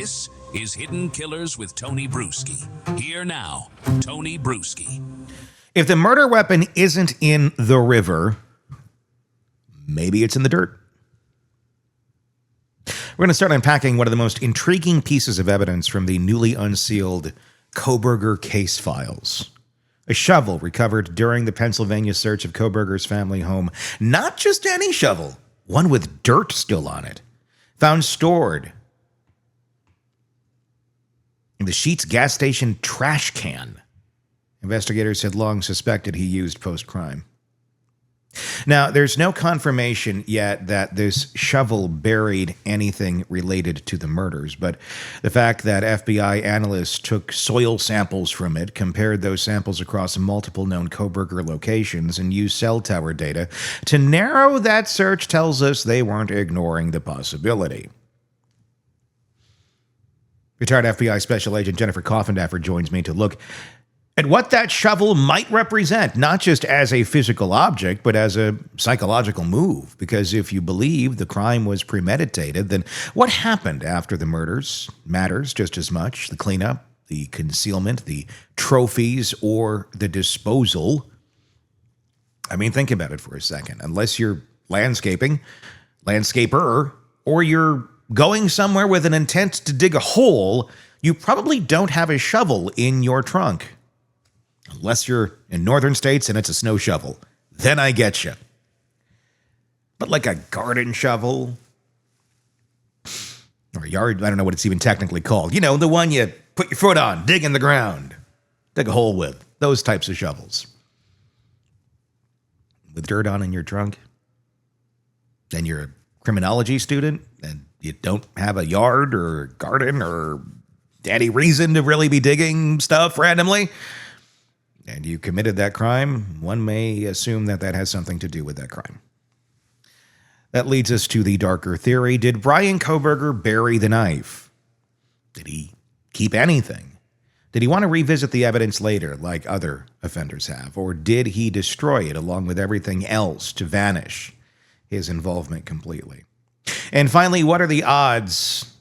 This is Hidden Killers with Tony Bruschi. Here now, Tony Bruschi. If the murder weapon isn't in the river, maybe it's in the dirt. We're going to start unpacking one of the most intriguing pieces of evidence from the newly unsealed Kohberger case files. A shovel recovered during the Pennsylvania search of Kohberger's family home. Not just any shovel, one with dirt still on it. Found stored in the Sheetz gas station trash can. Investigators had long suspected he used post-crime. Now, there's no confirmation yet that this shovel buried anything related to the murders, but the fact that FBI analysts took soil samples from it, compared those samples across multiple known Kohberger locations, and used cell tower data to narrow that search tells us they weren't ignoring the possibility. Retired FBI Special Agent Jennifer Coffindaffer joins me to look at what that shovel might represent, not just as a physical object, but as a psychological move. Because if you believe the crime was premeditated, then what happened after the murders matters just as much. The cleanup, the concealment, the trophies, or the disposal. I mean, think about it for a second. Unless you're landscaper, or you're going somewhere with an intent to dig a hole, you probably don't have a shovel in your trunk. Unless you're in northern states and it's a snow shovel. Then I get you. But like a garden shovel, or a yard, I don't know what it's even technically called. You know, the one you put your foot on, dig in the ground, dig a hole with. Those types of shovels. With dirt on in your trunk. Then you're a criminology student and you don't have a yard or a garden or any reason to really be digging stuff randomly, and you committed that crime, one may assume that that has something to do with that crime. That leads us to the darker theory. Did Bryan Kohberger bury the knife? Did he keep anything? Did he want to revisit the evidence later, like other offenders have? Or did he destroy it along with everything else to vanish his involvement completely? And finally, what are the odds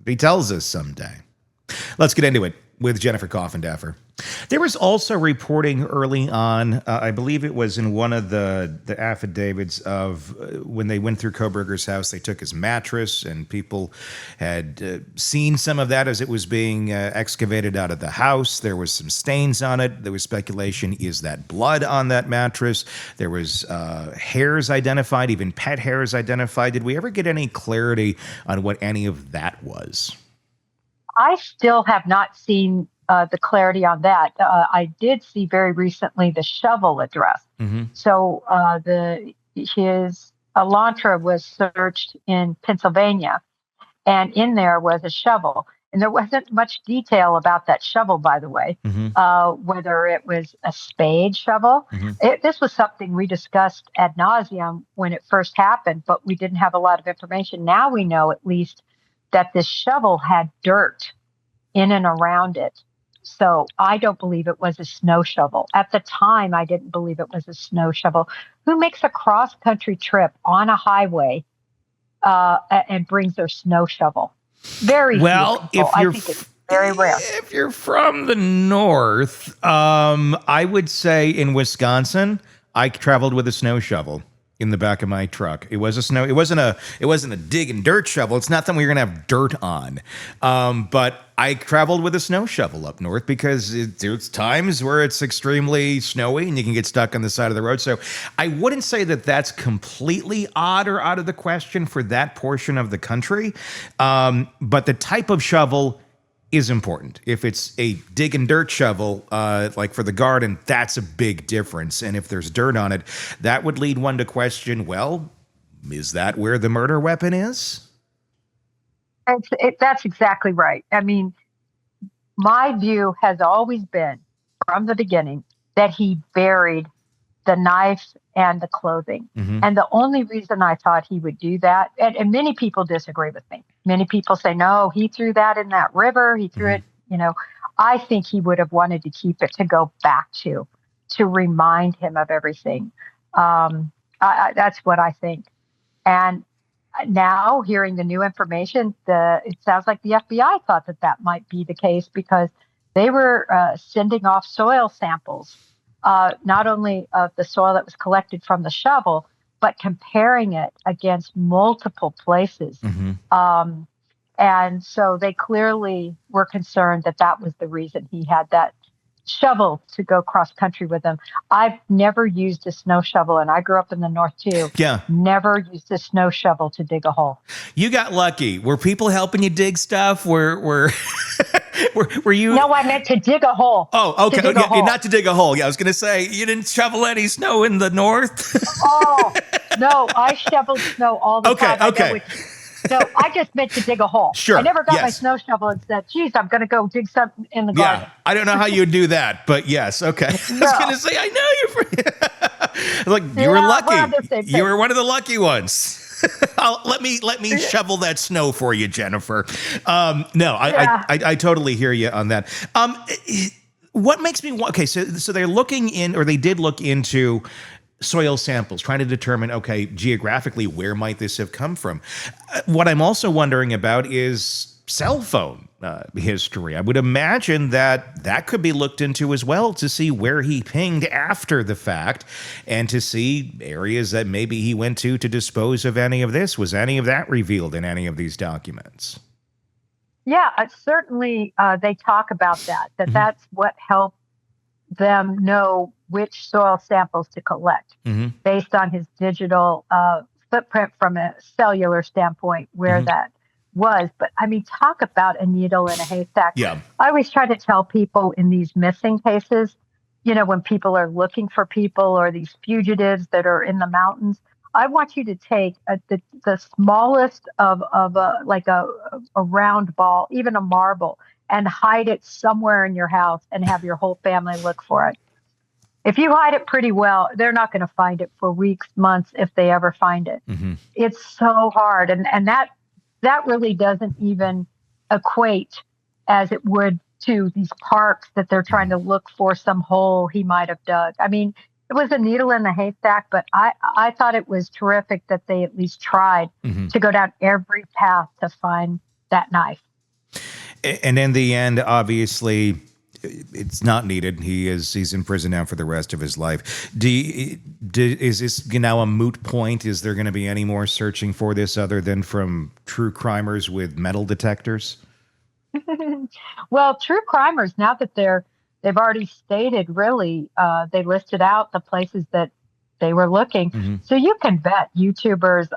he tells us someday? Let's get into it with Jennifer Coffindaffer. There was also reporting early on, I believe it was in one of the affidavits of when they went through Kohberger's house, they took his mattress, and people had seen some of that as it was being excavated out of the house. There was some stains on it. There was speculation, is that blood on that mattress? There was hairs identified, even pet hairs identified. Did we ever get any clarity on what any of that was? I still have not seen the clarity on that. I did see very recently the shovel address. Mm-hmm. So his Elantra was searched in Pennsylvania, and in there was a shovel. And there wasn't much detail about that shovel, by the way, whether it was a spade shovel. Mm-hmm. This was something we discussed ad nauseum when it first happened, but we didn't have a lot of information. Now we know at least that this shovel had dirt in and around it. So I don't believe it was a snow shovel. At the time, I didn't believe it was a snow shovel. Who makes a cross-country trip on a highway and brings their snow shovel? Very well, few people. I think it's very rare. If you're from the north, I would say in Wisconsin, I traveled with a snow shovel in the back of my truck. It was a snow. It wasn't a dig and dirt shovel. It's not something we're gonna have dirt on. But I traveled with a snow shovel up north because there's times where it's extremely snowy and you can get stuck on the side of the road. So I wouldn't say that that's completely odd or out of the question for that portion of the country. But the type of shovel is important. If it's a dig and dirt shovel, like for the garden, that's a big difference. And if there's dirt on it, that would lead one to question, well, is that where the murder weapon is? That's exactly right. I mean, my view has always been from the beginning that he buried the knife and the clothing. Mm-hmm. And the only reason I thought he would do that, and many people disagree with me. Many people say, no, he threw that in that river. He threw it, I think he would have wanted to keep it to go back to remind him of everything. That's what I think. And now, hearing the new information, it sounds like the FBI thought that might be the case because they were sending off soil samples, not only of the soil that was collected from the shovel, but comparing it against multiple places. And so they clearly were concerned that was the reason he had that shovel to go cross country with him. I've never used a snow shovel, and I grew up in the North too. Yeah. Never used a snow shovel to dig a hole. You got lucky. Were people helping you dig stuff? Were you? No, I meant to dig a hole. Oh, okay. To dig a hole. Not to dig a hole. Yeah, I was going to say, you didn't shovel any snow in the North? Oh, no, I shoveled snow all the time. Okay. No, I just meant to dig a hole. Sure. I never got my snow shovel and said, geez, I'm going to go dig something in the garden. Yeah, I don't know how you would do that, but yes, okay. I was going to say, I know you're like, you were lucky. You were one of the lucky ones. Let me shovel that snow for you, Jennifer. No, I totally hear you on that. What makes me okay? So they're looking in, or they did look into soil samples, trying to determine, okay, geographically, where might this have come from? What I'm also wondering about is cell phone history. I would imagine that could be looked into as well to see where he pinged after the fact and to see areas that maybe he went to dispose of any of this. Was any of that revealed in any of these documents? Yeah, certainly they talk about that that's what helped them know which soil samples to collect based on his digital footprint from a cellular standpoint where that was. But I mean, talk about a needle in a haystack. Yeah. I always try to tell people in these missing cases, when people are looking for people or these fugitives that are in the mountains, I want you to take the smallest of a round ball, even a marble, and hide it somewhere in your house and have your whole family look for it. If you hide it pretty well, they're not going to find it for weeks, months, if they ever find it. It's so hard. And that really doesn't even equate as it would to these parks that they're trying to look for some hole he might have dug. I mean, it was a needle in the haystack, but I thought it was terrific that they at least tried to go down every path to find that knife. And in the end, obviously, it's not needed. He's in prison now for the rest of his life. Is this now a moot point? Is there going to be any more searching for this other than from true crimers with metal detectors? Well, true crimers, now that they've already stated, really, they listed out the places that they were looking. So you can bet YouTubers,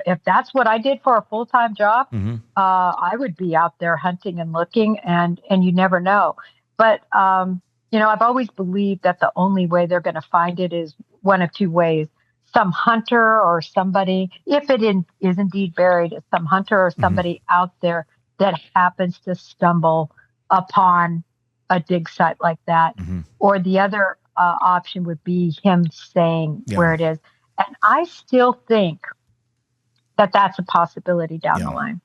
if that's what I did for a full-time job, I would be out there hunting and looking, and you never know. But, I've always believed that the only way they're going to find it is one of two ways. Some hunter or somebody, if it is indeed buried, some hunter or somebody out there that happens to stumble upon a dig site like that. Or the other option would be him saying where it is. And I still think that that's a possibility down the line.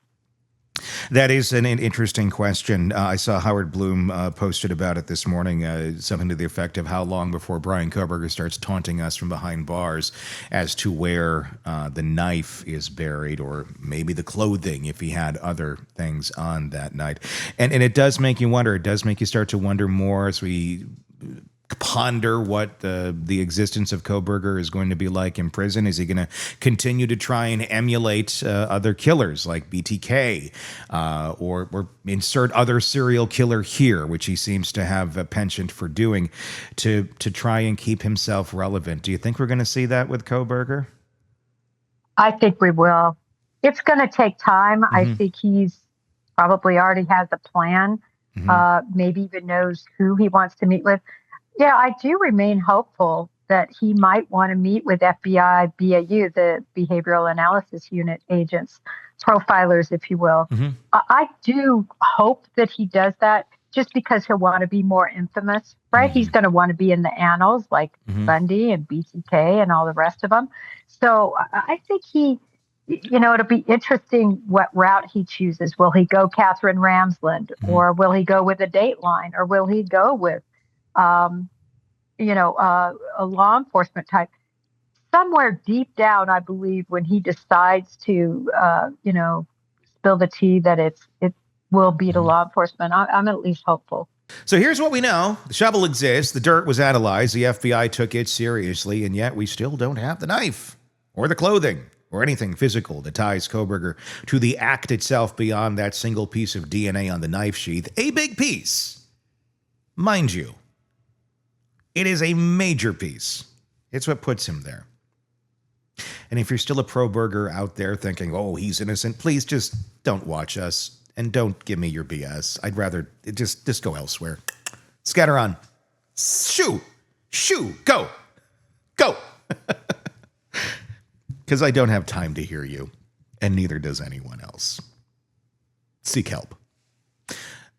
That is an interesting question. I saw Howard Bloom posted about it this morning, something to the effect of how long before Bryan Kohberger starts taunting us from behind bars as to where the knife is buried, or maybe the clothing if he had other things on that night. And it does make you wonder. It does make you start to wonder more as we ponder what the existence of Kohberger is going to be like in prison. Is he going to continue to try and emulate other killers like BTK, or insert other serial killer here, which he seems to have a penchant for doing, to try and keep himself relevant? Do you think we're going to see that with Kohberger? I think we will. It's going to take time. I think he's probably already has a plan, maybe even knows who he wants to meet with. Yeah, I do remain hopeful that he might want to meet with FBI BAU, the Behavioral Analysis Unit agents, profilers, if you will. I do hope that he does that just because he'll want to be more infamous, right? He's going to want to be in the annals like Bundy and BTK and all the rest of them. So I think it'll be interesting what route he chooses. Will he go Catherine Ramsland, or will he go with a Dateline, or will he go with a law enforcement type? somewhere deep down, I believe when he decides to, spill the tea, that it will be to law enforcement. I'm at least hopeful. So here's what we know. The shovel exists. The dirt was analyzed. The FBI took it seriously, and yet we still don't have the knife or the clothing or anything physical that ties Kohberger to the act itself beyond that single piece of DNA on the knife sheath. A big piece. Mind you, it is a major piece. It's what puts him there. And if you're still a pro-burger out there thinking, oh, he's innocent, please just don't watch us and don't give me your BS. I'd rather just go elsewhere. Scatter on. Shoo! Go! Because I don't have time to hear you, and neither does anyone else. Seek help.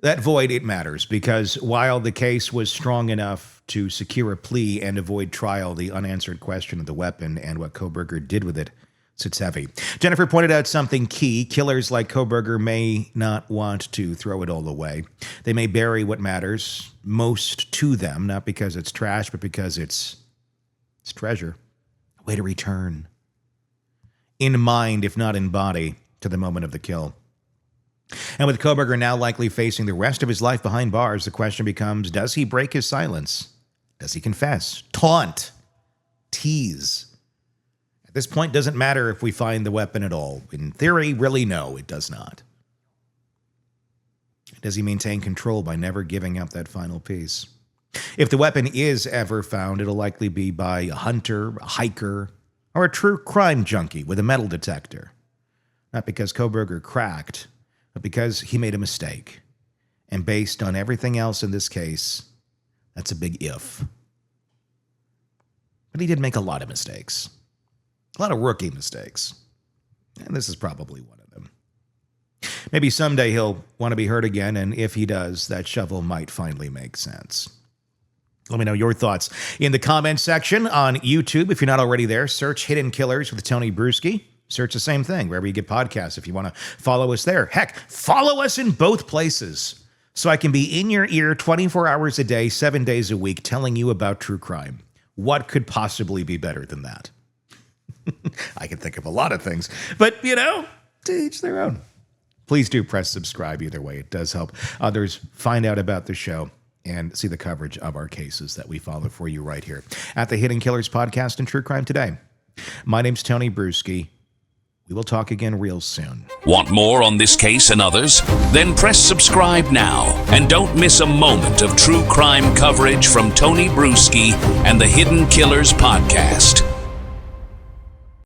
That void, it matters, because while the case was strong enough to secure a plea and avoid trial, the unanswered question of the weapon and what Kohberger did with it sits heavy. Jennifer pointed out something key. Killers like Kohberger may not want to throw it all away. They may bury what matters most to them, not because it's trash, but because it's treasure. A way to return, in mind, if not in body, to the moment of the kill. And with Kohberger now likely facing the rest of his life behind bars, the question becomes, does he break his silence? Does he confess, taunt, tease? At this point, it doesn't matter if we find the weapon at all. In theory, really, no, it does not. Does he maintain control by never giving up that final piece? If the weapon is ever found, it'll likely be by a hunter, a hiker, or a true crime junkie with a metal detector. Not because Kohberger cracked, but because he made a mistake. And based on everything else in this case, that's a big if. But he did make a lot of mistakes. A lot of rookie mistakes. And this is probably one of them. Maybe someday he'll want to be heard again, and if he does, that shovel might finally make sense. Let me know your thoughts in the comments section on YouTube. If you're not already there, search Hidden Killers with Tony Bruschi. Search the same thing wherever you get podcasts if you want to follow us there. Heck, follow us in both places so I can be in your ear 24 hours a day, 7 days a week, telling you about true crime. What could possibly be better than that? I can think of a lot of things, but, to each their own. Please do press subscribe either way. It does help others find out about the show and see the coverage of our cases that we follow for you right here at the Hidden Killers Podcast and True Crime Today. My name's Tony Bruschi. We will talk again real soon. Want more on this case and others? Then press subscribe now and don't miss a moment of true crime coverage from Tony Bruschi and the Hidden Killers Podcast.